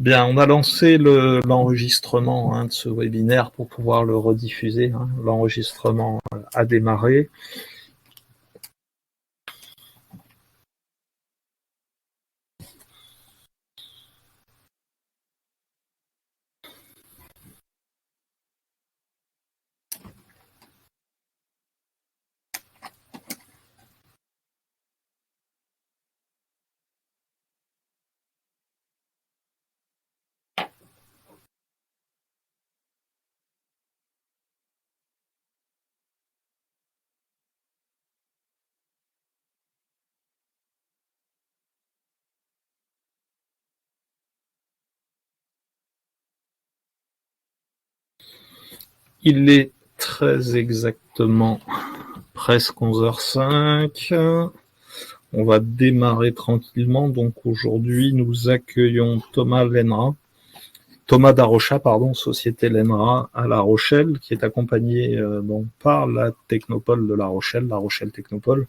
Bien, on a lancé l'enregistrement de ce webinaire pour pouvoir le rediffuser. L'enregistrement a démarré. Il est très exactement presque 11h05. On va démarrer tranquillement. Donc aujourd'hui, nous accueillons Thomas Darocha, Société Lenra à La Rochelle, qui est accompagné par la Technopole de La Rochelle Technopole.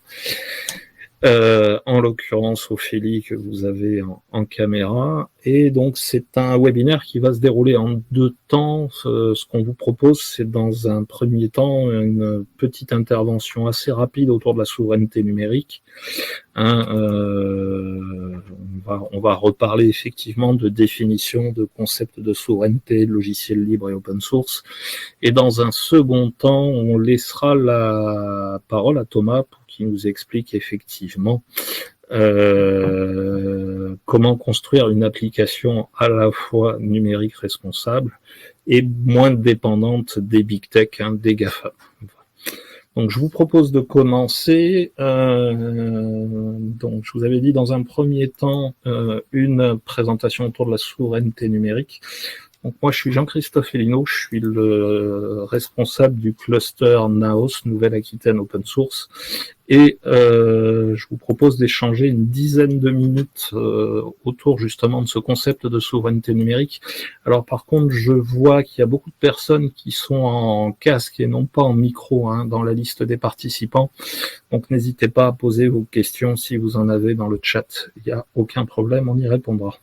En l'occurrence Ophélie que vous avez en caméra, et donc c'est un webinaire qui va se dérouler en deux temps. Ce qu'on vous propose, c'est dans un premier temps une petite intervention assez rapide autour de la souveraineté numérique. On va reparler effectivement de définition, de concept de souveraineté, de logiciels libres et open source. Et dans un second temps, on laissera la parole à Thomas pour qu'il nous explique effectivement comment construire une application à la fois numérique responsable et moins dépendante des big tech, des GAFA. Donc je vous propose de commencer. Donc je vous avais dit dans un premier temps une présentation autour de la souveraineté numérique. Donc moi je suis Jean-Christophe Elino, je suis le responsable du cluster Naos Nouvelle-Aquitaine Open Source, et je vous propose d'échanger une dizaine de minutes autour justement de ce concept de souveraineté numérique. Alors par contre, je vois qu'il y a beaucoup de personnes qui sont en casque et non pas en micro dans la liste des participants. Donc n'hésitez pas à poser vos questions si vous en avez dans le chat. Il n'y a aucun problème, on y répondra.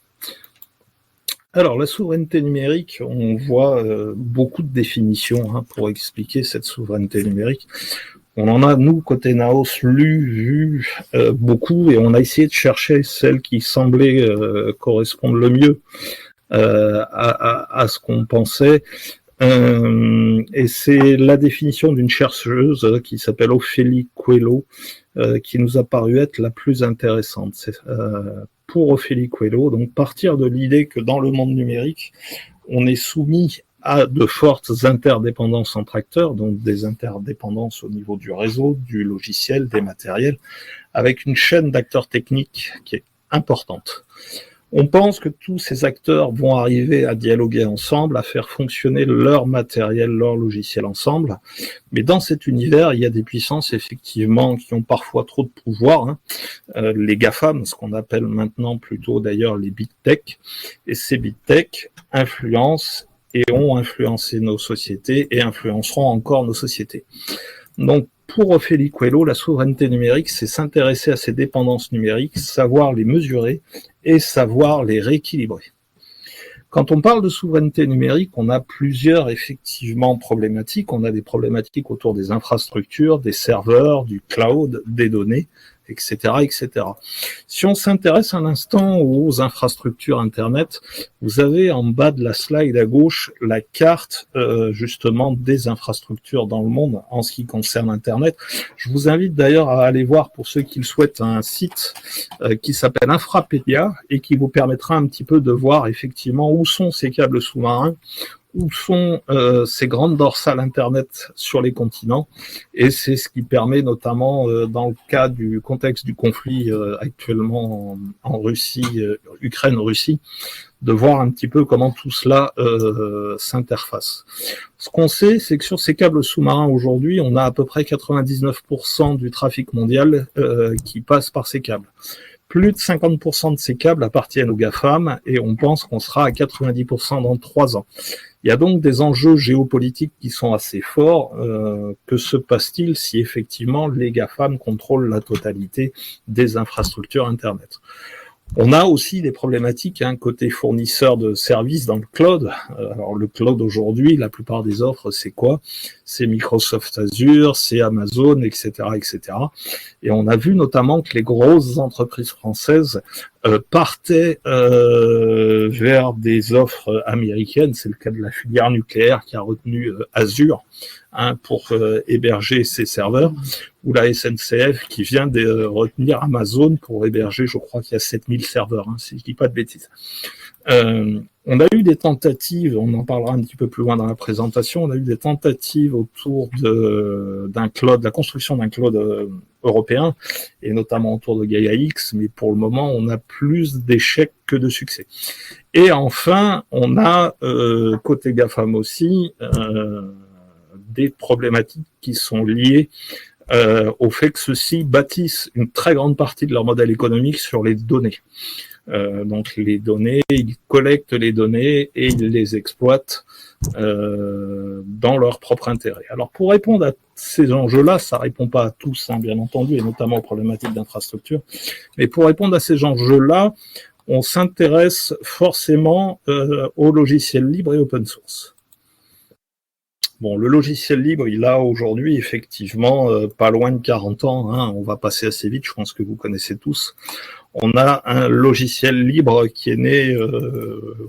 Alors, la souveraineté numérique, on voit beaucoup de définitions pour expliquer cette souveraineté numérique. On en a, nous, côté Naos, vu beaucoup, et on a essayé de chercher celle qui semblait correspondre le mieux à ce qu'on pensait. Et c'est la définition d'une chercheuse qui s'appelle Ophélie Coelho, qui nous a paru être la plus intéressante. Pour Ophélie Coelho, donc partir de l'idée que dans le monde numérique, on est soumis à de fortes interdépendances entre acteurs, donc des interdépendances au niveau du réseau, du logiciel, des matériels, avec une chaîne d'acteurs techniques qui est importante. On pense que tous ces acteurs vont arriver à dialoguer ensemble, à faire fonctionner leur matériel, leur logiciel ensemble. Mais dans cet univers, il y a des puissances, effectivement, qui ont parfois trop de pouvoir. Les GAFAM, ce qu'on appelle maintenant plutôt d'ailleurs les big tech. Et ces big tech influencent et ont influencé nos sociétés et influenceront encore nos sociétés. Donc, pour Ophélie Coelho, la souveraineté numérique, c'est s'intéresser à ces dépendances numériques, savoir les mesurer et savoir les rééquilibrer. Quand on parle de souveraineté numérique, on a plusieurs, effectivement, problématiques. On a des problématiques autour des infrastructures, des serveurs, du cloud, des données, etc., etc. Si on s'intéresse un instant aux infrastructures Internet, vous avez en bas de la slide à gauche la carte justement des infrastructures dans le monde en ce qui concerne Internet. Je vous invite d'ailleurs à aller voir, pour ceux qui le souhaitent, un site qui s'appelle Infrapedia et qui vous permettra un petit peu de voir effectivement où sont ces câbles sous-marins, où sont ces grandes dorsales Internet sur les continents, et c'est ce qui permet notamment, dans le cas du contexte du conflit actuellement en Russie, Ukraine-Russie, de voir un petit peu comment tout cela s'interface. Ce qu'on sait, c'est que sur ces câbles sous-marins aujourd'hui, on a à peu près 99% du trafic mondial qui passe par ces câbles. Plus de 50% de ces câbles appartiennent aux GAFAM, et on pense qu'on sera à 90% dans 3 ans. Il y a donc des enjeux géopolitiques qui sont assez forts. Que se passe-t-il si effectivement les GAFAM contrôlent la totalité des infrastructures Internet ? On a aussi des problématiques côté fournisseur de services dans le cloud. Alors le cloud aujourd'hui, la plupart des offres, c'est quoi? C'est Microsoft Azure, c'est Amazon, etc., etc. Et on a vu notamment que les grosses entreprises françaises partaient vers des offres américaines. C'est le cas de la filière nucléaire qui a retenu Azure pour héberger ses serveurs, ou la SNCF qui vient de retenir Amazon pour héberger, je crois qu'il y a 7000 serveurs, si je dis pas de bêtises. On a eu des tentatives, on en parlera un petit peu plus loin dans la présentation, on a eu des tentatives autour d'un cloud, la construction d'un cloud européen, et notamment autour de Gaia-X, mais pour le moment, on a plus d'échecs que de succès. Et enfin, on a, côté GAFAM aussi, des problématiques qui sont liées au fait que ceux-ci bâtissent une très grande partie de leur modèle économique sur les données. Donc les données, ils collectent les données et ils les exploitent dans leur propre intérêt. Alors pour répondre à ces enjeux-là, ça répond pas à tous, bien entendu, et notamment aux problématiques d'infrastructure, mais pour répondre à ces enjeux-là, on s'intéresse forcément aux logiciels libres et open source. Bon, le logiciel libre, il a aujourd'hui effectivement pas loin de 40 ans, on va passer assez vite, je pense que vous connaissez tous. On a un logiciel libre qui est né au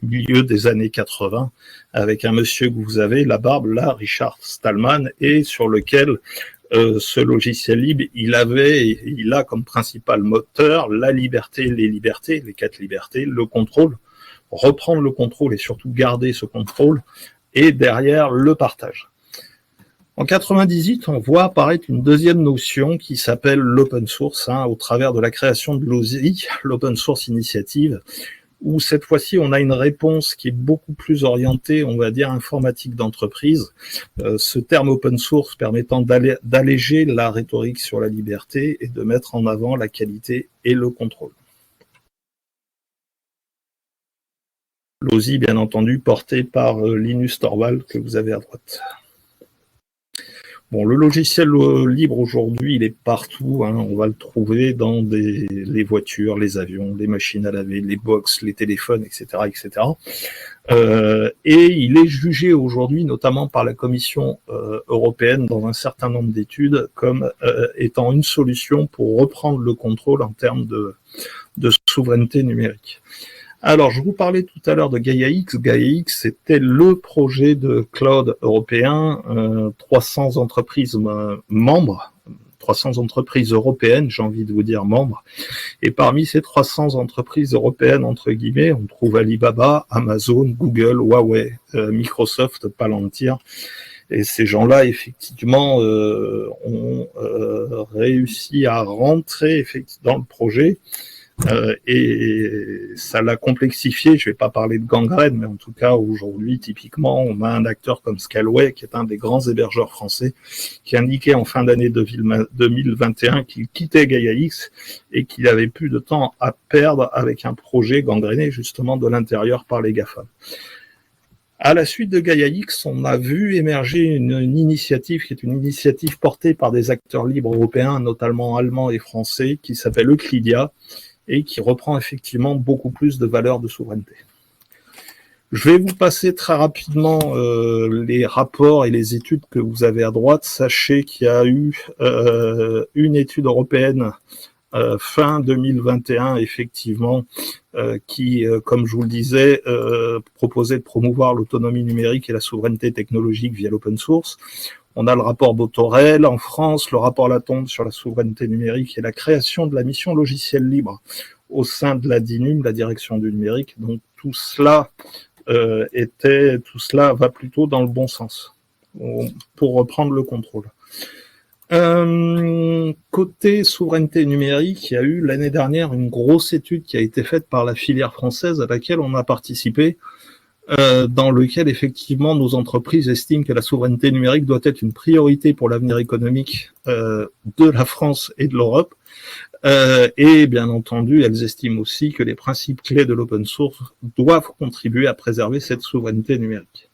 milieu des années 80 avec un monsieur que vous avez, la barbe là, Richard Stallman, et sur lequel ce logiciel libre, il a comme principal moteur la liberté, les 4 libertés, le contrôle, reprendre le contrôle et surtout garder ce contrôle, et derrière le partage. En 98, on voit apparaître une deuxième notion qui s'appelle l'open source, au travers de la création de l'OSI, l'Open Source Initiative, où cette fois-ci, on a une réponse qui est beaucoup plus orientée, on va dire, informatique d'entreprise. Ce terme open source permettant d'alléger la rhétorique sur la liberté et de mettre en avant la qualité et le contrôle. L'OSI, bien entendu, porté par Linus Torvald, que vous avez à droite. Bon, le logiciel libre aujourd'hui, il est partout. On va le trouver dans les voitures, les avions, les machines à laver, les box, les téléphones, etc., etc. Et il est jugé aujourd'hui, notamment par la Commission européenne, dans un certain nombre d'études, comme étant une solution pour reprendre le contrôle en termes de souveraineté numérique. Alors, je vous parlais tout à l'heure de Gaia-X. Gaia-X, c'était le projet de cloud européen, 300 entreprises membres, 300 entreprises européennes, j'ai envie de vous dire membres. Et parmi ces 300 entreprises européennes, entre guillemets, on trouve Alibaba, Amazon, Google, Huawei, Microsoft, Palantir. Et ces gens-là, effectivement, ont réussi à rentrer dans le projet. Et ça l'a complexifié. Je vais pas parler de gangrène, mais en tout cas aujourd'hui, typiquement, on a un acteur comme Scalway, qui est un des grands hébergeurs français, qui indiquait en fin d'année 2021 qu'il quittait Gaia-X et qu'il avait plus de temps à perdre avec un projet gangréné justement de l'intérieur par les GAFAM. À la suite de Gaia-X, on a vu émerger une initiative qui est une initiative portée par des acteurs libres européens, notamment allemands et français, qui s'appelle Euclidia, et qui reprend effectivement beaucoup plus de valeurs de souveraineté. Je vais vous passer très rapidement les rapports et les études que vous avez à droite. Sachez qu'il y a eu une étude européenne fin 2021, effectivement, qui, comme je vous le disais, proposait de promouvoir l'autonomie numérique et la souveraineté technologique via l'open source. On a le rapport Botorel en France, le rapport Latombe sur la souveraineté numérique et la création de la mission logiciel libre au sein de la DINUM, la direction du numérique. Donc tout cela va plutôt dans le bon sens pour reprendre le contrôle. Côté souveraineté numérique, il y a eu l'année dernière une grosse étude qui a été faite par la filière française à laquelle on a participé, dans lequel effectivement nos entreprises estiment que la souveraineté numérique doit être une priorité pour l'avenir économique de la France et de l'Europe. Et bien entendu, elles estiment aussi que les principes clés de l'open source doivent contribuer à préserver cette souveraineté numérique.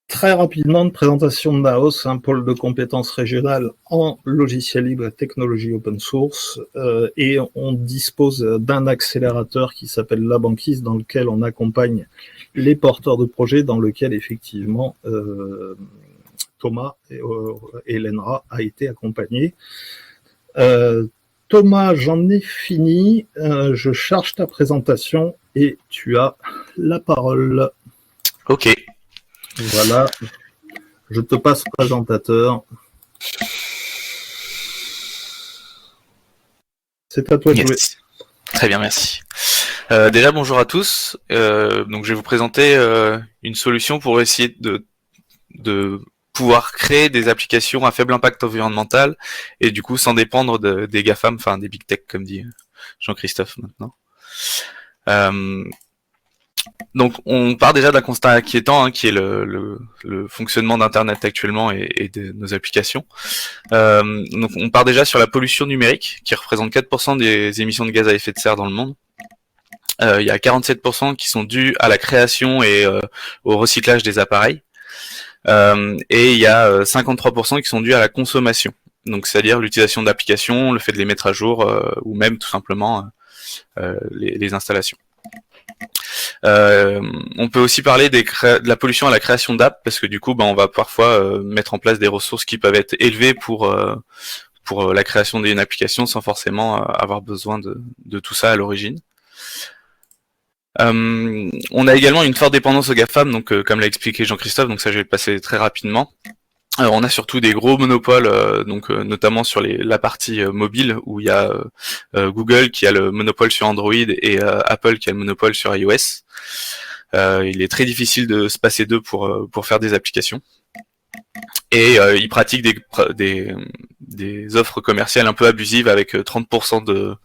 Très rapidement, une présentation de Naos, un pôle de compétences régionales en logiciel libre et technologie open source, et on dispose d'un accélérateur qui s'appelle La Banquise, dans lequel on accompagne les porteurs de projets, dans lequel effectivement Thomas et l'ENRA a été accompagné. Thomas, j'en ai fini, je charge ta présentation et tu as la parole. Ok. Voilà, je te passe présentateur. C'est à toi de jouer. Très bien, merci. Déjà, bonjour à tous. Donc, je vais vous présenter une solution pour essayer de pouvoir créer des applications à faible impact environnemental et du coup sans dépendre des GAFAM, enfin des Big Tech comme dit Jean-Christophe maintenant. Donc on part déjà d'un constat inquiétant qui est le fonctionnement d'Internet actuellement et de nos applications. Donc on part déjà sur la pollution numérique qui représente 4% des émissions de gaz à effet de serre dans le monde. Il y a 47% qui sont dus à la création et au recyclage des appareils. Et il y a 53% qui sont dus à la consommation. Donc c'est-à-dire l'utilisation d'applications, le fait de les mettre à jour ou même tout simplement les installations. On peut aussi parler de la pollution à la création d'apps parce que du coup on va parfois mettre en place des ressources qui peuvent être élevées pour la création d'une application sans forcément avoir besoin de tout ça à l'origine. On a également une forte dépendance aux GAFAM, donc comme l'a expliqué Jean-Christophe, donc ça je vais le passer très rapidement. Alors, on a surtout des gros monopoles, notamment sur la partie mobile, où il y a Google qui a le monopole sur Android et Apple qui a le monopole sur iOS. Il est très difficile de se passer d'eux pour faire des applications. Et ils pratiquent des offres commerciales un peu abusives avec 30%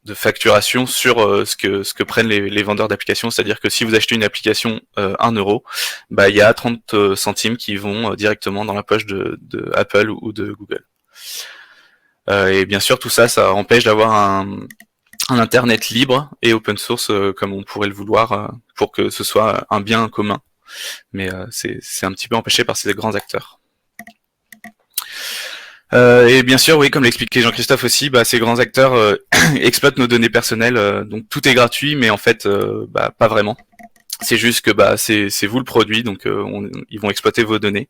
de facturation sur ce que prennent les vendeurs d'applications, c'est-à-dire que si vous achetez une application 1 euro, il y a 30 centimes qui vont directement dans la poche de Apple ou de Google. Et bien sûr, tout ça empêche d'avoir un Internet libre et open source comme on pourrait le vouloir pour que ce soit un bien commun. Mais c'est un petit peu empêché par ces grands acteurs. Et bien sûr, oui, comme l'expliquait Jean-Christophe aussi, ces grands acteurs exploitent nos données personnelles, donc tout est gratuit, mais en fait, pas vraiment. C'est juste que c'est vous le produit, donc ils vont exploiter vos données.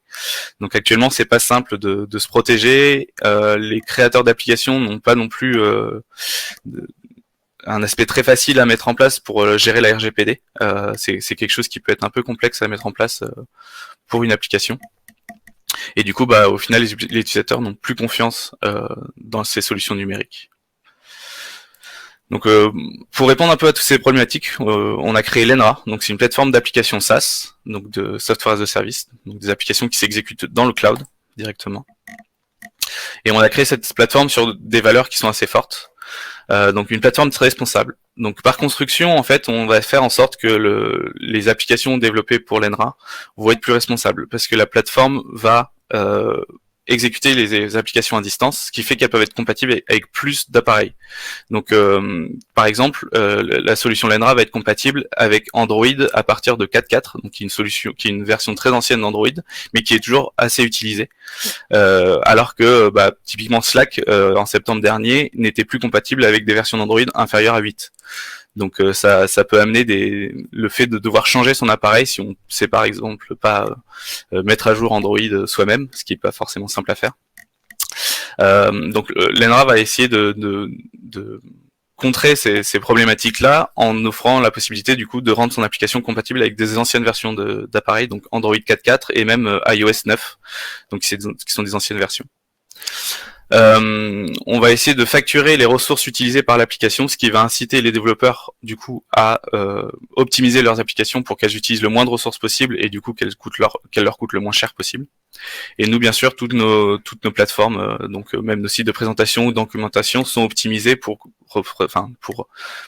Donc actuellement, c'est pas simple de se protéger. Les créateurs d'applications n'ont pas non plus un aspect très facile à mettre en place pour gérer la RGPD. C'est quelque chose qui peut être un peu complexe à mettre en place pour une application. Et du coup, au final, les utilisateurs n'ont plus confiance dans ces solutions numériques. Donc, pour répondre un peu à toutes ces problématiques, on a créé l'ENRA. Donc, c'est une plateforme d'applications SaaS, donc de Software as a Service, donc des applications qui s'exécutent dans le cloud directement. Et on a créé cette plateforme sur des valeurs qui sont assez fortes. Donc, une plateforme très responsable. Donc, par construction, en fait, on va faire en sorte que les applications développées pour l'ENRA vont être plus responsables, parce que la plateforme va exécuter les applications à distance, ce qui fait qu'elles peuvent être compatibles avec plus d'appareils. Donc, par exemple, la solution l'ENRA va être compatible avec Android à partir de 4.4, donc qui est une version très ancienne d'Android, mais qui est toujours assez utilisée. Alors que typiquement Slack, en septembre dernier, n'était plus compatible avec des versions d'Android inférieures à 8. Donc ça peut amener le fait de devoir changer son appareil si on sait par exemple pas mettre à jour Android soi-même, ce qui est pas forcément simple à faire. Donc l'ENRA va essayer de contrer ces problématiques-là en offrant la possibilité du coup de rendre son application compatible avec des anciennes versions d'appareils, donc Android 4.4 et même iOS 9, donc qui sont des anciennes versions. On va essayer de facturer les ressources utilisées par l'application, ce qui va inciter les développeurs du coup à optimiser leurs applications pour qu'elles utilisent le moins de ressources possible et du coup qu'elles leur coûtent le moins cher possible. Et nous, bien sûr, toutes nos plateformes, donc même nos sites de présentation ou de documentation, sont optimisés pour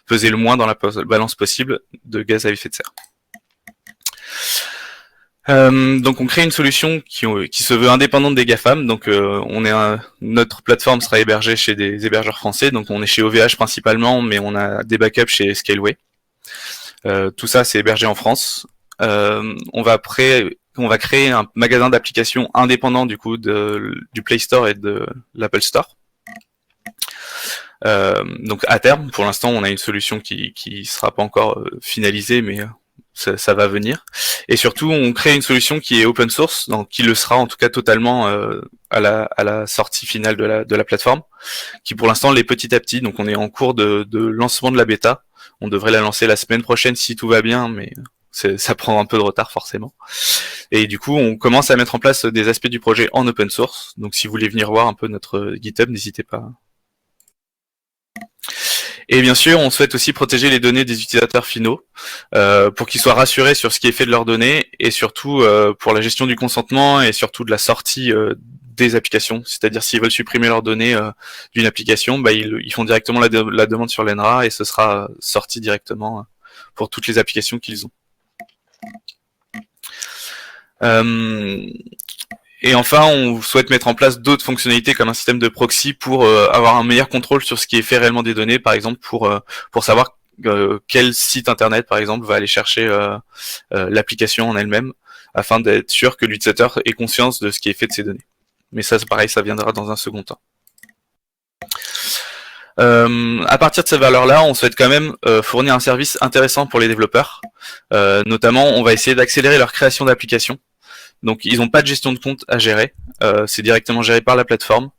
peser le moins dans la balance possible de gaz à effet de serre. Donc on crée une solution qui se veut indépendante des GAFAM. Donc notre plateforme sera hébergée chez des hébergeurs français. Donc on est chez OVH principalement, mais on a des backups chez Scaleway. Tout ça, c'est hébergé en France. On va créer un magasin d'applications indépendant du coup du Play Store et de l'Apple Store. Donc à terme, pour l'instant, on a une solution qui sera pas encore finalisée, mais ça va venir. Et surtout, on crée une solution qui est open source, donc qui le sera en tout cas totalement à la sortie finale de la plateforme, qui pour l'instant l'est petit à petit. Donc on est en cours de lancement de la bêta. On devrait la lancer la semaine prochaine si tout va bien, mais ça prend un peu de retard forcément. Et du coup, on commence à mettre en place des aspects du projet en open source. Donc si vous voulez venir voir un peu notre GitHub, n'hésitez pas. Et bien sûr, on souhaite aussi protéger les données des utilisateurs finaux pour qu'ils soient rassurés sur ce qui est fait de leurs données et surtout pour la gestion du consentement et surtout de la sortie des applications. C'est-à-dire s'ils veulent supprimer leurs données d'une application, ils font directement la demande sur l'ENRA et ce sera sorti directement pour toutes les applications qu'ils ont. Et enfin, on souhaite mettre en place d'autres fonctionnalités comme un système de proxy pour avoir un meilleur contrôle sur ce qui est fait réellement des données, par exemple pour savoir quel site internet, par exemple, va aller chercher l'application en elle-même, afin d'être sûr que l'utilisateur ait conscience de ce qui est fait de ces données. Mais ça, c'est pareil, ça viendra dans un second temps. À partir de ces valeurs-là, on souhaite quand même fournir un service intéressant pour les développeurs. Notamment, on va essayer d'accélérer leur création d'applications. Donc ils n'ont pas de gestion de compte à gérer, c'est directement géré par la plateforme.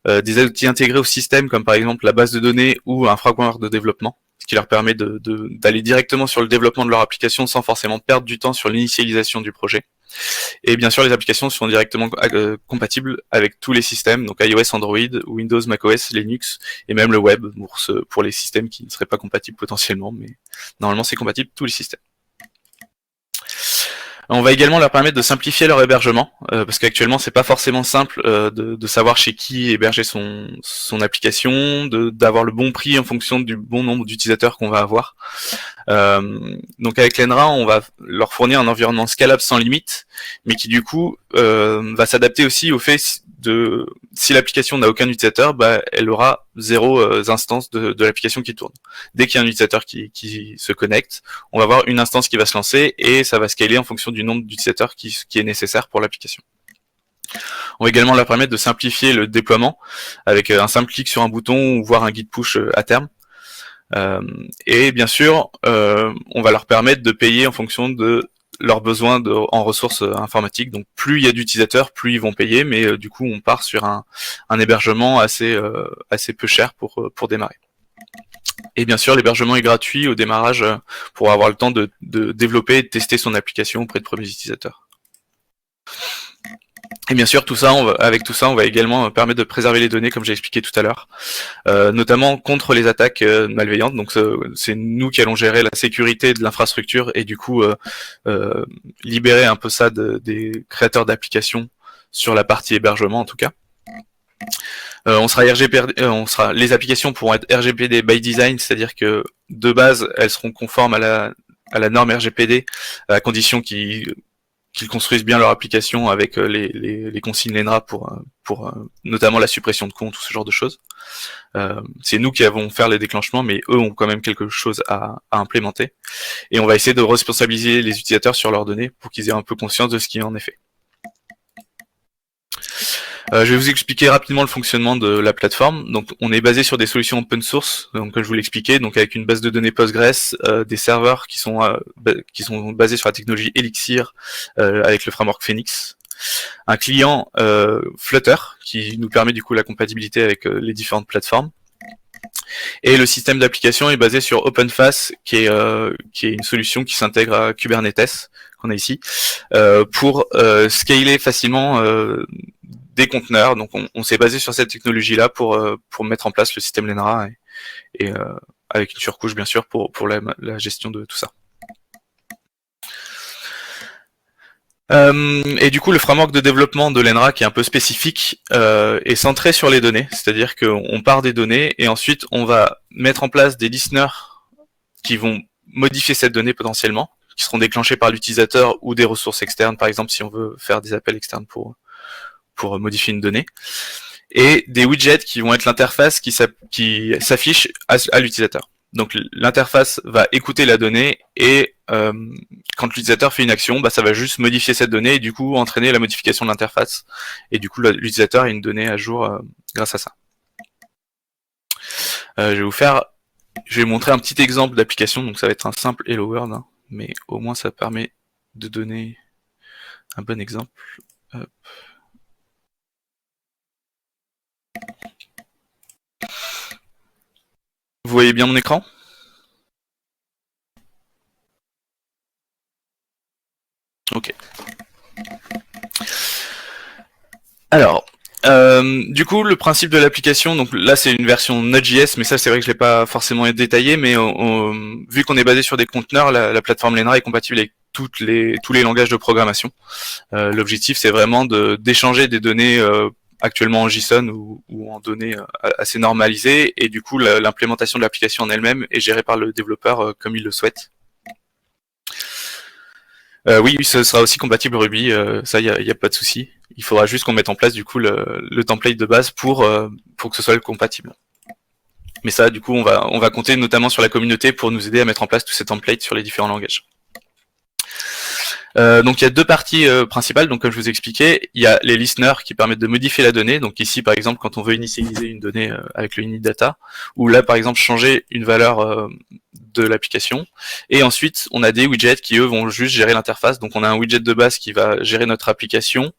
Des outils intégrés au système comme par exemple la base de données ou un framework de développement, ce qui leur permet d'aller directement sur le développement de leur application sans forcément perdre du temps sur l'initialisation du projet. Et bien sûr les applications sont directement compatibles avec tous les systèmes, donc iOS, Android, Windows, macOS, Linux et même le web pour les systèmes qui ne seraient pas compatibles potentiellement, mais normalement c'est compatible tous les systèmes. On va également leur permettre de simplifier leur hébergement, parce qu'actuellement c'est pas forcément simple de savoir chez qui héberger son application, d'avoir le bon prix en fonction du bon nombre d'utilisateurs qu'on va avoir. Donc avec l'ENRA, on va leur fournir un environnement scalable sans limite, mais qui du coup va s'adapter aussi au fait de si l'application n'a aucun utilisateur, elle aura 0 instance de l'application qui tourne. Dès qu'il y a un utilisateur qui se connecte, on va avoir une instance qui va se lancer et ça va scaler en fonction du nombre d'utilisateurs qui est nécessaire pour l'application. On va également leur permettre de simplifier le déploiement avec un simple clic sur un bouton ou voir un guide push à terme. Et bien sûr, on va leur permettre de payer en fonction de leurs besoins en ressources informatiques. Donc plus il y a d'utilisateurs, plus ils vont payer, mais du coup on part sur un hébergement assez peu cher pour démarrer. Et bien sûr, l'hébergement est gratuit au démarrage pour avoir le temps de développer et de tester son application auprès de premiers utilisateurs. Et bien sûr, avec tout ça, on va également permettre de préserver les données, comme j'ai expliqué tout à l'heure, notamment contre les attaques malveillantes. Donc, c'est nous qui allons gérer la sécurité de l'infrastructure et du coup libérer un peu ça des créateurs d'applications sur la partie hébergement, en tout cas. Les applications pourront être RGPD by design, c'est-à-dire que de base, elles seront conformes à la norme RGPD, à condition qu'ils construisent bien leur application avec les consignes l'ENRA pour notamment la suppression de comptes ou ce genre de choses. C'est nous qui avons faire les déclenchements, mais eux ont quand même quelque chose à implémenter. Et on va essayer de responsabiliser les utilisateurs sur leurs données pour qu'ils aient un peu conscience de ce qui en est fait. Je vais vous expliquer rapidement le fonctionnement de la plateforme. Donc, on est basé sur des solutions open source, donc comme je vous l'expliquais, donc avec une base de données Postgres, des serveurs qui sont basés sur la technologie Elixir avec le framework Phoenix, un client Flutter qui nous permet du coup la compatibilité avec les différentes plateformes. Et le système d'application est basé sur OpenFaaS, qui est une solution qui s'intègre à Kubernetes qu'on a ici pour scaler facilement des conteneurs. Donc on s'est basé sur cette technologie-là pour mettre en place le système l'ENRA et avec une surcouche bien sûr pour la gestion de tout ça. Et du coup, le framework de développement de l'ENRA, qui est un peu spécifique, est centré sur les données, c'est-à-dire qu'on part des données et ensuite on va mettre en place des listeners qui vont modifier cette donnée potentiellement, qui seront déclenchés par l'utilisateur ou des ressources externes, par exemple si on veut faire des appels externes pour modifier une donnée, et des widgets qui vont être l'interface qui s'affiche à l'utilisateur. Donc l'interface va écouter la donnée et quand l'utilisateur fait une action, bah, ça va juste modifier cette donnée et du coup entraîner la modification de l'interface. Et du coup l'utilisateur a une donnée à jour grâce à ça. Je vais montrer un petit exemple d'application, donc ça va être un simple Hello World, hein, mais au moins ça permet de donner un bon exemple. Hop. Vous voyez bien mon écran? Ok. Alors, du coup, le principe de l'application, donc là c'est une version Node.js, mais ça c'est vrai que je l'ai pas forcément détaillé, mais vu qu'on est basé sur des conteneurs, la plateforme Lenra est compatible avec tous les langages de programmation. L'objectif c'est vraiment d'échanger des données actuellement en JSON ou en données assez normalisées, et du coup l'implémentation de l'application en elle-même est gérée par le développeur comme il le souhaite. Oui, ce sera aussi compatible Ruby, ça y a pas de souci. Il faudra juste qu'on mette en place du coup le template de base pour que ce soit compatible. Mais ça, du coup, on va compter notamment sur la communauté pour nous aider à mettre en place tous ces templates sur les différents langages. Donc il y a deux parties principales. Donc comme je vous expliquais, il y a les listeners qui permettent de modifier la donnée. Donc ici par exemple quand on veut initialiser une donnée avec le initData, ou là par exemple changer une valeur de l'application. Et ensuite on a des widgets qui eux vont juste gérer l'interface. Donc on a un widget de base qui va gérer notre application,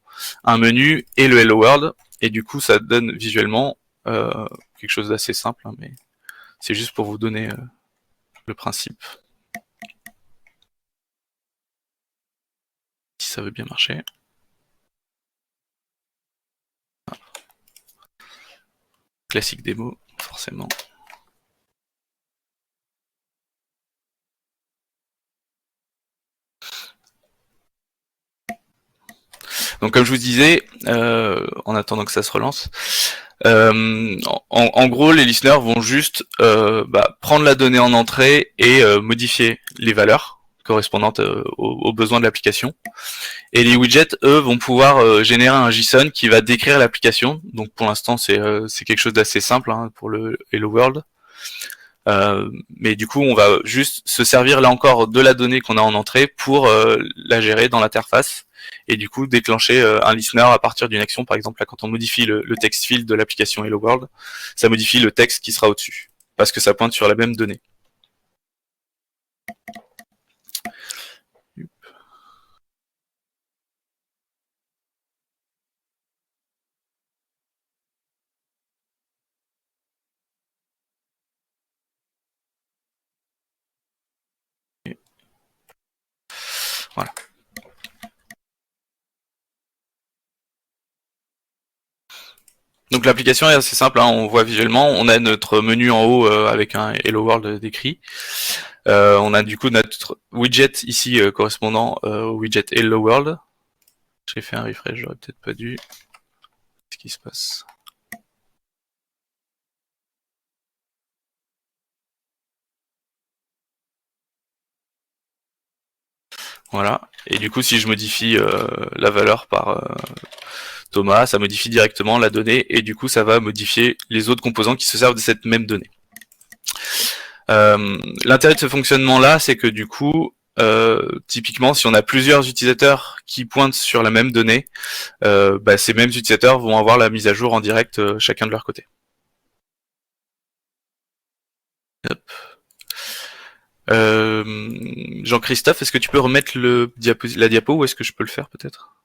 un menu et le Hello World. Et du coup ça donne visuellement quelque chose d'assez simple, hein, mais c'est juste pour vous donner le principe. Si ça veut bien marcher. Classique démo, forcément. Donc comme je vous disais, en attendant que ça se relance, en gros les listeners vont juste prendre la donnée en entrée et modifier les valeurs correspondantes aux besoins de l'application. Et les widgets, eux, vont pouvoir générer un JSON qui va décrire l'application. Donc pour l'instant c'est quelque chose d'assez simple hein, pour le Hello World. Mais du coup, on va juste se servir là encore de la donnée qu'on a en entrée pour la gérer dans l'interface et du coup déclencher un listener à partir d'une action. Par exemple, là, quand on modifie le text field de l'application Hello World, ça modifie le texte qui sera au-dessus parce que ça pointe sur la même donnée. Voilà. Donc l'application est assez simple, hein, on voit visuellement, on a notre menu en haut avec un Hello World décrit. On a du coup notre widget ici correspondant au widget Hello World. J'ai fait un refresh, j'aurais peut-être pas dû. Qu'est-ce qui se passe? Voilà. Et du coup, si je modifie la valeur par Thomas, ça modifie directement la donnée et du coup, ça va modifier les autres composants qui se servent de cette même donnée. L'intérêt de ce fonctionnement-là, c'est que du coup, typiquement, si on a plusieurs utilisateurs qui pointent sur la même donnée, ces mêmes utilisateurs vont avoir la mise à jour en direct chacun de leur côté. Jean-Christophe, est-ce que tu peux remettre la diapo ou est-ce que je peux le faire peut-être?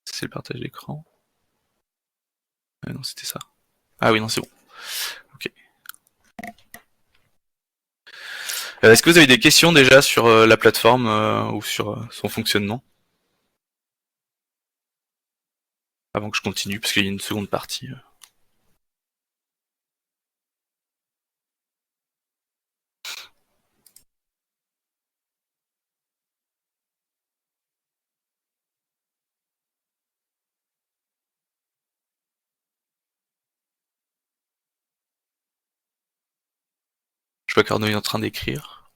C'est le partage d'écran. Ah non, c'était ça. Ah oui, non, c'est bon. Ok. Est-ce que vous avez des questions déjà sur la plateforme ou sur son fonctionnement avant que je continue, parce qu'il y a une seconde partie. Je vois qu'Arnaud est en train d'écrire.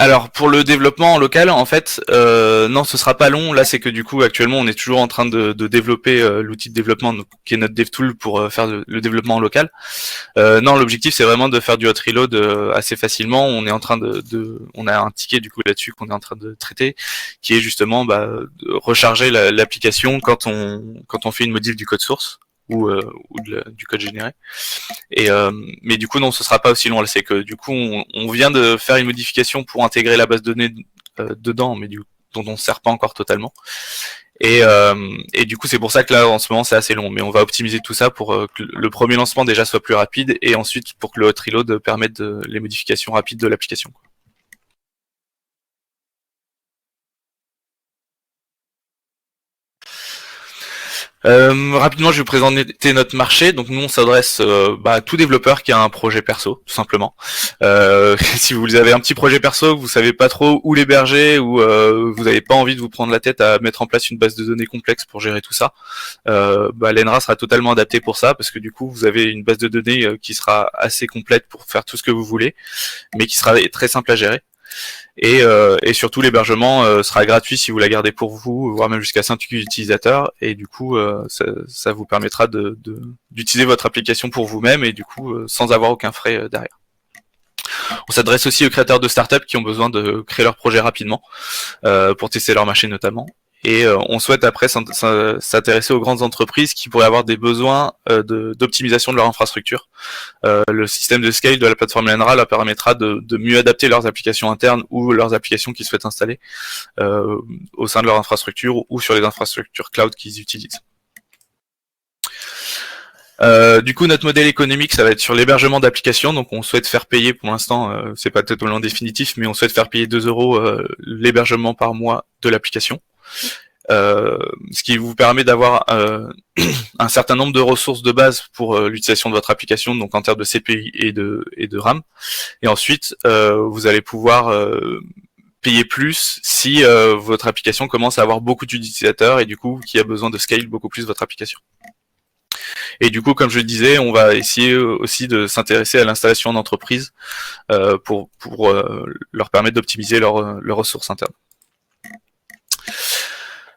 Alors pour le développement en local, en fait, non, ce sera pas long. Là, c'est que du coup, actuellement, on est toujours en train de développer l'outil de développement donc, qui est notre DevTool pour faire le développement en local. Non, l'objectif, c'est vraiment de faire du hot reload assez facilement. On est en train on a un ticket du coup là-dessus qu'on est en train de traiter, qui est justement de recharger l'application quand on fait une modif du code source ou du code généré. Mais du coup non, ce sera pas aussi long. C'est que du coup on vient de faire une modification pour intégrer la base de données dedans, mais dont on ne sert pas encore totalement. Et du coup c'est pour ça que là en ce moment c'est assez long, mais on va optimiser tout ça pour que le premier lancement déjà soit plus rapide et ensuite pour que le hot reload permette les modifications rapides de l'application. Rapidement, je vais vous présenter notre marché. Donc nous, on s'adresse à tout développeur qui a un projet perso, tout simplement. Si vous avez un petit projet perso, que vous savez pas trop où l'héberger, ou vous n'avez pas envie de vous prendre la tête à mettre en place une base de données complexe pour gérer tout ça, l'ENRA sera totalement adapté pour ça, parce que du coup, vous avez une base de données qui sera assez complète pour faire tout ce que vous voulez, mais qui sera très simple à gérer. Et surtout l'hébergement sera gratuit si vous la gardez pour vous, voire même jusqu'à 5 utilisateurs, et du coup ça vous permettra d'utiliser votre application pour vous-même et du coup sans avoir aucun frais derrière. On s'adresse aussi aux créateurs de startups qui ont besoin de créer leur projet rapidement pour tester leur marché notamment. Et on souhaite après s'intéresser aux grandes entreprises qui pourraient avoir des besoins d'optimisation de leur infrastructure. Le système de scale de la plateforme Lenra leur permettra de mieux adapter leurs applications internes ou leurs applications qu'ils souhaitent installer au sein de leur infrastructure ou sur les infrastructures cloud qu'ils utilisent. Du coup, notre modèle économique, ça va être sur l'hébergement d'applications. Donc, on souhaite faire payer, pour l'instant, c'est pas totalement définitif, mais on souhaite faire payer 2 € l'hébergement par mois de l'application. Ce qui vous permet d'avoir un certain nombre de ressources de base pour l'utilisation de votre application, donc en termes de CPU et de RAM. Et ensuite, vous allez pouvoir payer plus si votre application commence à avoir beaucoup d'utilisateurs et du coup qui a besoin de scale beaucoup plus votre application. Et du coup, comme je le disais, on va essayer aussi de s'intéresser à l'installation en entreprise pour leur permettre d'optimiser leurs ressources internes.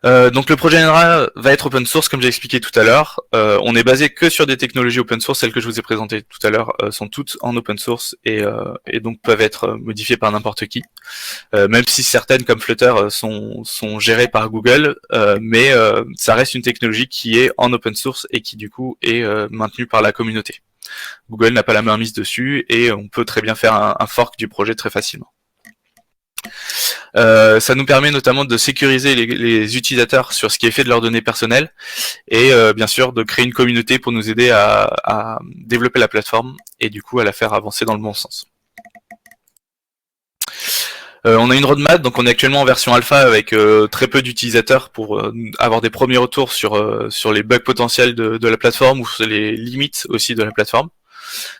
Donc le projet NRA va être open source comme j'ai expliqué tout à l'heure. On est basé que sur des technologies open source, celles que je vous ai présentées tout à l'heure sont toutes en open source et donc peuvent être modifiées par n'importe qui. Même si certaines comme Flutter sont gérées par Google, mais ça reste une technologie qui est en open source et qui du coup est maintenue par la communauté. Google n'a pas la main mise dessus et on peut très bien faire un fork du projet très facilement. Ça nous permet notamment de sécuriser les utilisateurs sur ce qui est fait de leurs données personnelles et bien sûr de créer une communauté pour nous aider à développer la plateforme et du coup à la faire avancer dans le bon sens. On a une roadmap, donc on est actuellement en version alpha avec très peu d'utilisateurs pour avoir des premiers retours sur les bugs potentiels de la plateforme ou sur les limites aussi de la plateforme.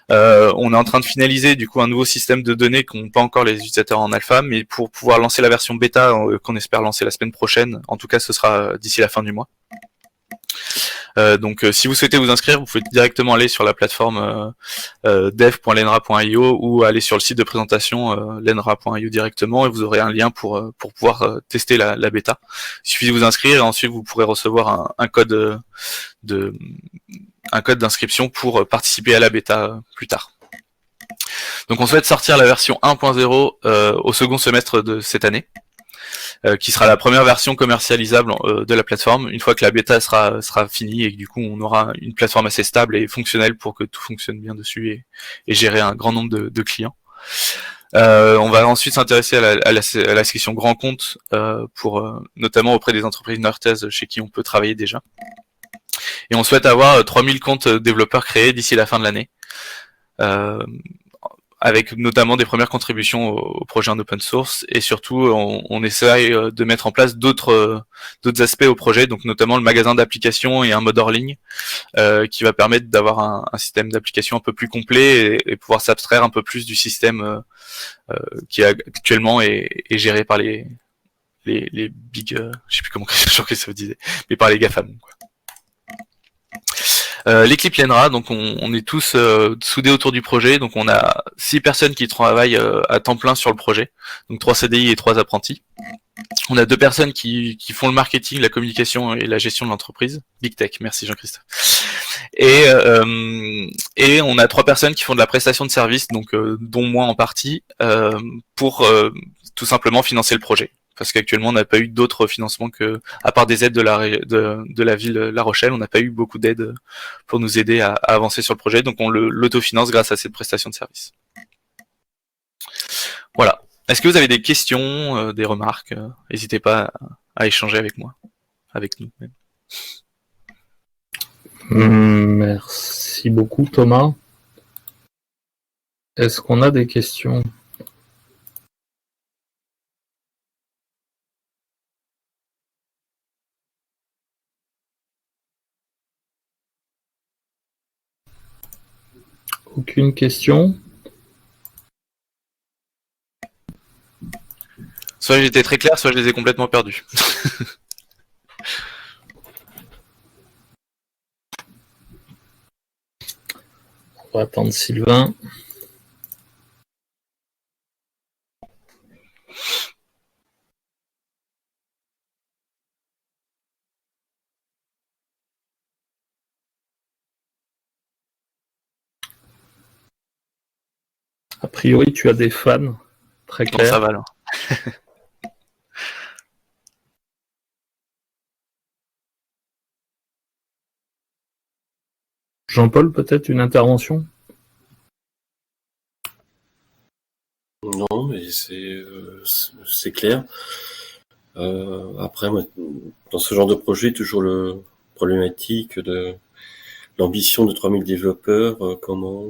On est en train de finaliser du coup un nouveau système de données qu'ont pas encore les utilisateurs en alpha, mais pour pouvoir lancer la version bêta qu'on espère lancer la semaine prochaine, en tout cas ce sera d'ici la fin du mois. Donc si vous souhaitez vous inscrire, vous pouvez directement aller sur la plateforme dev.lenra.io ou aller sur le site de présentation lenra.io directement et vous aurez un lien pour pouvoir tester la bêta. Il suffit de vous inscrire et ensuite vous pourrez recevoir un code d'inscription pour participer à la bêta plus tard. Donc on souhaite sortir la version 1.0 au second semestre de cette année, qui sera la première version commercialisable de la plateforme, une fois que la bêta sera finie et que du coup on aura une plateforme assez stable et fonctionnelle pour que tout fonctionne bien dessus et gérer un grand nombre de clients. On va ensuite s'intéresser à la section grand compte, notamment auprès des entreprises nordaises chez qui on peut travailler déjà. Et on souhaite avoir 3000 comptes développeurs créés d'ici la fin de l'année, avec notamment des premières contributions au projet en open source, et surtout on essaye de mettre en place d'autres aspects au projet, donc notamment le magasin d'applications et un mode hors ligne, qui va permettre d'avoir un système d'application un peu plus complet et pouvoir s'abstraire un peu plus du système qui actuellement est géré par les big, je sais plus comment ça se disait, mais par les GAFAM, quoi. L'équipe Lenra, donc on est tous soudés autour du projet, donc on a 6 personnes qui travaillent à temps plein sur le projet, donc 3 CDI et 3 apprentis. On a 2 personnes qui font le marketing, la communication et la gestion de l'entreprise. Big Tech, merci Jean-Christophe. Et on a 3 personnes qui font de la prestation de services, donc dont moi en partie, pour tout simplement financer le projet. Parce qu'actuellement on n'a pas eu d'autres financements que, à part des aides de la ville La Rochelle, on n'a pas eu beaucoup d'aides pour nous aider à avancer sur le projet, donc on l'autofinance grâce à cette prestation de service. Voilà. Est-ce que vous avez des questions, des remarques? N'hésitez pas à échanger avec moi, avec nous même. Merci beaucoup Thomas. Est-ce qu'on a des questions? Aucune question? Soit j'étais très clair, soit je les ai complètement perdus. On va attendre Sylvain. A priori, tu as des fans, très clair. Bon, ça va alors. Jean-Paul, peut-être une intervention? Non, mais c'est clair. Après, moi, dans ce genre de projet, toujours le problématique de l'ambition de 3000 développeurs, comment...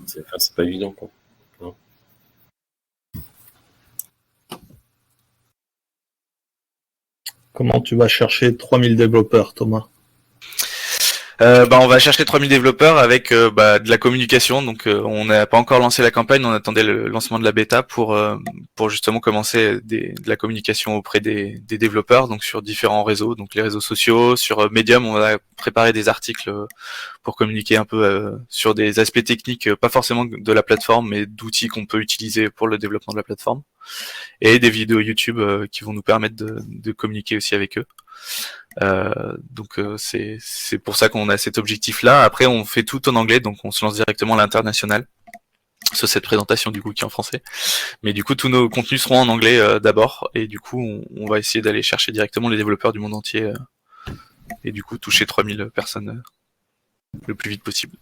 C'est pas évident, quoi. Non. Comment tu vas chercher 3000 développeurs, Thomas? On va chercher 3000 développeurs avec de la communication. Donc on n'a pas encore lancé la campagne, on attendait le lancement de la bêta pour justement commencer de la communication auprès des développeurs, donc sur différents réseaux, donc les réseaux sociaux, sur Medium, on a préparé des articles pour communiquer un peu sur des aspects techniques, pas forcément de la plateforme, mais d'outils qu'on peut utiliser pour le développement de la plateforme, et des vidéos YouTube qui vont nous permettre de communiquer aussi avec eux. Donc c'est pour ça qu'on a cet objectif-là. Après, on fait tout en anglais, donc on se lance directement à l'international sur cette présentation du coup qui est en français. Mais du coup, tous nos contenus seront en anglais d'abord, et du coup, on va essayer d'aller chercher directement les développeurs du monde entier et du coup toucher 3000 personnes le plus vite possible.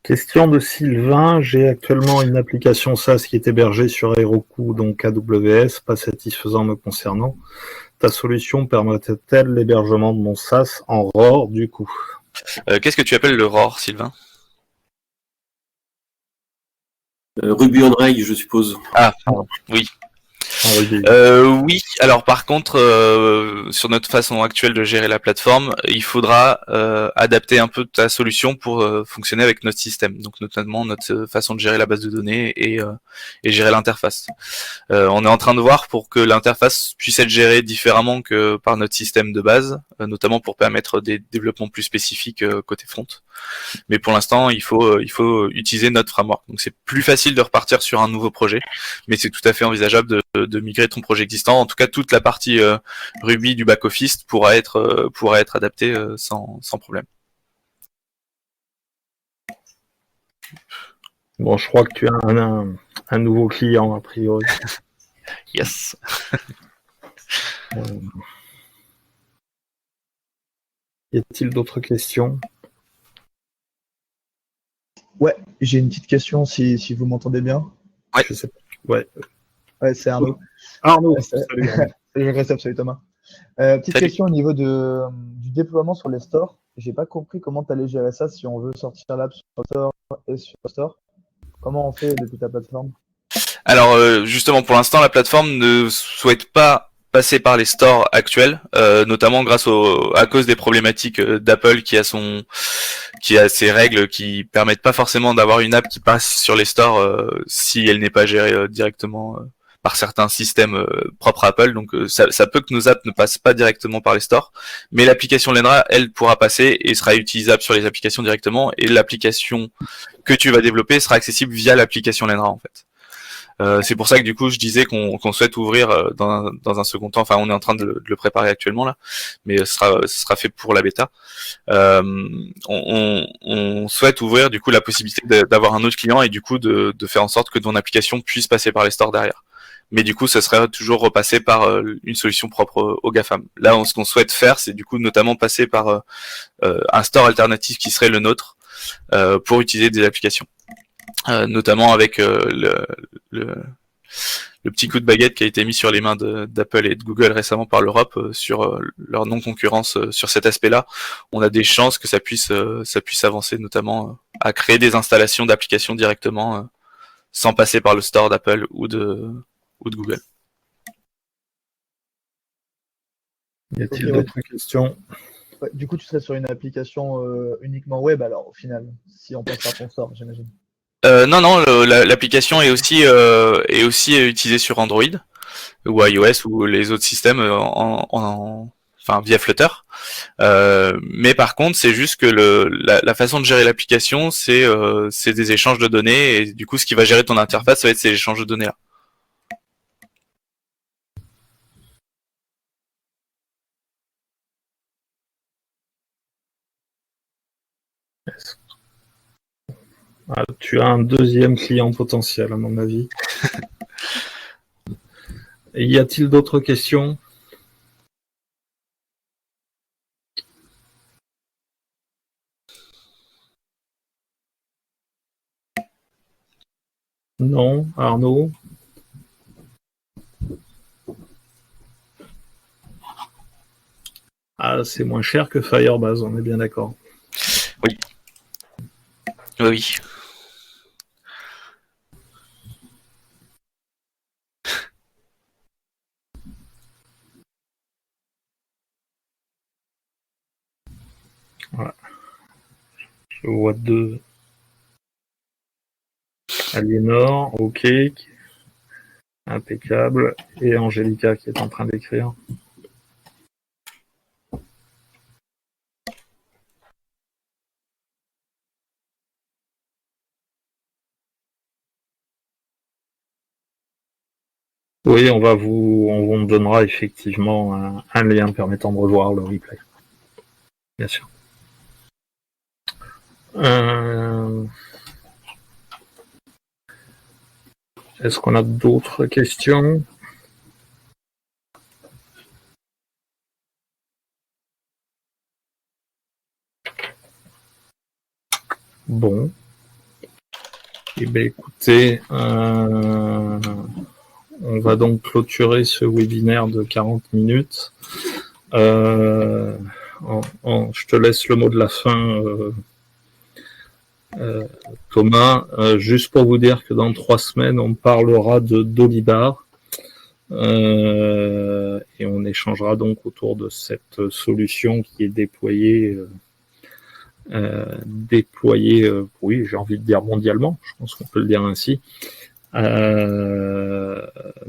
Question de Sylvain. J'ai actuellement une application SaaS qui est hébergée sur Heroku, donc AWS, pas satisfaisant me concernant. Ta solution permettrait-elle l'hébergement de mon SaaS en ROR du coup? Qu'est-ce que tu appelles le ROR, Sylvain? Ruby on Rails, je suppose. Ah, oui. Oui, alors par contre, sur notre façon actuelle de gérer la plateforme, il faudra adapter un peu ta solution pour fonctionner avec notre système, donc notamment notre façon de gérer la base de données et gérer l'interface. On est en train de voir pour que l'interface puisse être gérée différemment que par notre système de base, notamment pour permettre des développements plus spécifiques côté front. Mais pour l'instant, il faut utiliser notre framework. Donc c'est plus facile de repartir sur un nouveau projet, mais c'est tout à fait envisageable de migrer ton projet existant. En tout cas, toute la partie Ruby du back-office pourra être adaptée sans problème. Bon, je crois que tu as un nouveau client, a priori. Yes. Y a-t-il d'autres questions? Ouais, j'ai une petite question si vous m'entendez bien. Ouais. Je sais pas. Ouais. Ouais, c'est Arnaud. Arnaud, salut. Salut Christophe, salut Thomas. Petite Salut. question au niveau du déploiement sur les stores. J'ai pas compris comment tu allais gérer ça si on veut sortir l'app sur le store et sur le store. Comment on fait depuis ta plateforme? Alors justement, pour l'instant, la plateforme ne souhaite pas passer par les stores actuels, notamment à cause des problématiques d'Apple qui a ses règles qui permettent pas forcément d'avoir une app qui passe sur les stores si elle n'est pas gérée directement par certains systèmes propres à Apple. Donc ça peut que nos apps ne passent pas directement par les stores, mais l'application Lenra, elle, pourra passer et sera utilisable sur les applications directement, et l'application que tu vas développer sera accessible via l'application Lenra, en fait. C'est pour ça que du coup je disais qu'on souhaite ouvrir dans un second temps, enfin on est en train de le préparer actuellement là, mais ce sera fait pour la bêta. On souhaite ouvrir du coup la possibilité d'avoir un autre client et du coup de faire en sorte que ton application puisse passer par les stores derrière. Mais du coup ce serait toujours repassé par une solution propre aux GAFAM. Là ce qu'on souhaite faire, c'est du coup notamment passer par un store alternatif qui serait le nôtre pour utiliser des applications. Notamment avec le petit coup de baguette qui a été mis sur les mains d'Apple et de Google récemment par l'Europe sur leur non-concurrence sur cet aspect-là. On a des chances que ça puisse avancer, notamment à créer des installations d'applications directement sans passer par le store d'Apple ou de Google. Y a-t-il d'autres questions? Ouais, du coup, tu serais sur une application uniquement web alors au final, si on passe par ton store, j'imagine. Non, l'application est aussi utilisée sur Android ou iOS ou les autres systèmes enfin via Flutter. Mais par contre, c'est juste que la façon de gérer l'application, c'est des échanges de données, et du coup, ce qui va gérer ton interface, ça va être ces échanges de données là. Ah, tu as un deuxième client potentiel, à mon avis. Y a-t-il d'autres questions? Non, Arnaud? Ah, c'est moins cher que Firebase, on est bien d'accord. Oui. Oui. Voilà. Je vois deux. Aliénor, ok. Impeccable. Et Angélica qui est en train d'écrire. Oui, on vous donnera effectivement un lien permettant de revoir le replay. Bien sûr. Est-ce qu'on a d'autres questions? Bon. Eh bien, écoutez, on va donc clôturer ce webinaire de 40 minutes. Je te laisse le mot de la fin, Thomas. Juste pour vous dire que dans 3 semaines, on parlera de Dolibar. Et on échangera donc autour de cette solution qui est déployée, oui, j'ai envie de dire mondialement, je pense qu'on peut le dire ainsi.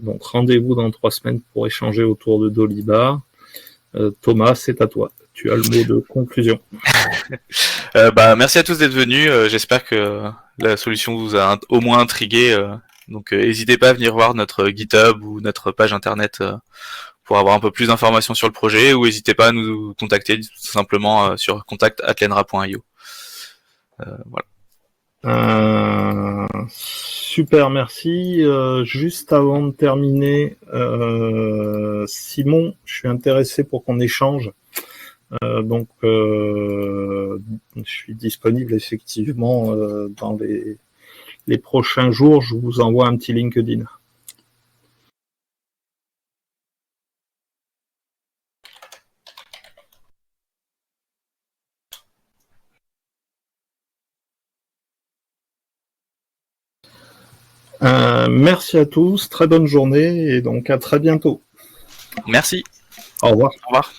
Donc rendez-vous dans 3 semaines pour échanger autour de Dolibar. Thomas, c'est à toi. Tu as le mot de conclusion. Merci à tous d'être venus. J'espère que la solution vous a au moins intrigué. Donc n'hésitez pas à venir voir notre GitHub ou notre page internet pour avoir un peu plus d'informations sur le projet, ou n'hésitez pas à nous contacter tout simplement sur contact@lenra.io. Voilà. Super, merci. Juste avant de terminer, Simon, je suis intéressé pour qu'on échange. Donc, je suis disponible effectivement dans les prochains jours. Je vous envoie un petit LinkedIn. Merci à tous, très bonne journée et donc à très bientôt. Merci. Au revoir. Au revoir.